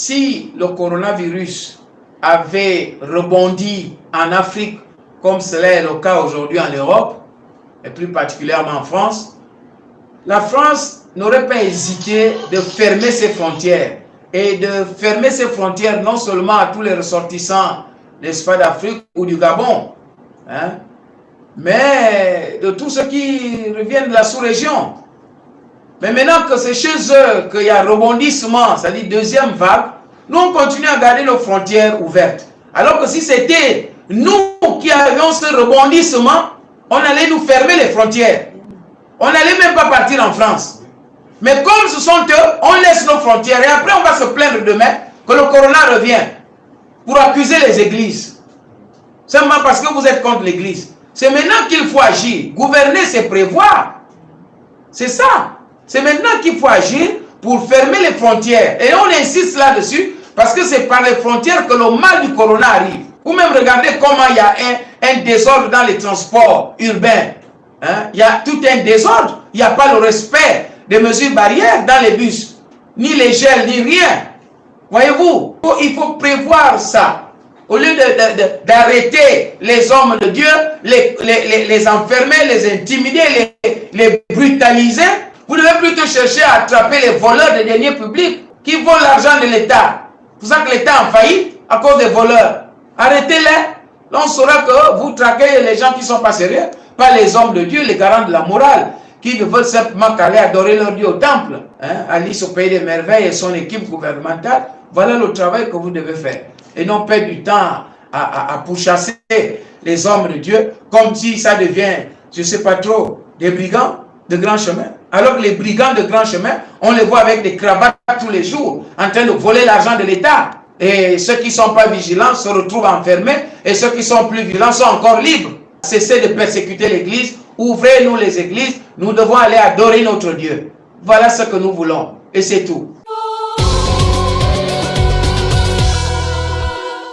si le coronavirus avait rebondi en Afrique, comme cela est le cas aujourd'hui en Europe, et plus particulièrement en France, la France n'aurait pas hésité de fermer ses frontières. Et de fermer ses frontières non seulement à tous les ressortissants, n'est-ce pas, d'Afrique ou du Gabon, hein, mais de tous ceux qui reviennent de la sous-région. Mais maintenant que c'est chez eux qu'il y a rebondissement, c'est-à-dire deuxième vague, nous on continue à garder nos frontières ouvertes. Alors que si c'était nous qui avions ce rebondissement, on allait nous fermer les frontières. On n'allait même pas partir en France. Mais comme ce sont eux, on laisse nos frontières et après on va se plaindre demain que le corona revient pour accuser les églises. Seulement parce que vous êtes contre l'église. C'est maintenant qu'il faut agir. Gouverner, c'est prévoir. C'est ça. C'est maintenant qu'il faut agir pour fermer les frontières. Et on insiste là-dessus parce que c'est par les frontières que le mal du corona arrive. Ou même regardez comment il y a un désordre dans les transports urbains. Hein? Il y a tout un désordre. Il n'y a pas le respect des mesures barrières dans les bus. Ni les gels, ni rien. Voyez-vous, il faut prévoir ça. Au lieu d'arrêter les hommes de Dieu, les enfermer, les intimider, les brutaliser, vous devez plutôt chercher à attraper les voleurs des deniers publics qui volent l'argent de l'État. C'est pour ça que l'État est en faillite à cause des voleurs. Arrêtez-les. Là, on saura que vous traquez les gens qui ne sont pas sérieux, pas les hommes de Dieu, les garants de la morale, qui ne veulent simplement qu'aller adorer leur Dieu au temple. Hein? Alice au pays des merveilles et son équipe gouvernementale, voilà le travail que vous devez faire. Et non perdre du temps à pourchasser les hommes de Dieu comme si ça devient, je ne sais pas trop, des brigands de grand chemin. Alors que les brigands de grand chemin, on les voit avec des cravates tous les jours, en train de voler l'argent de l'État. Et ceux qui ne sont pas vigilants se retrouvent enfermés, et ceux qui sont plus vigilants sont encore libres. Cessez de persécuter l'Église, ouvrez-nous les églises, nous devons aller adorer notre Dieu. Voilà ce que nous voulons, et c'est tout.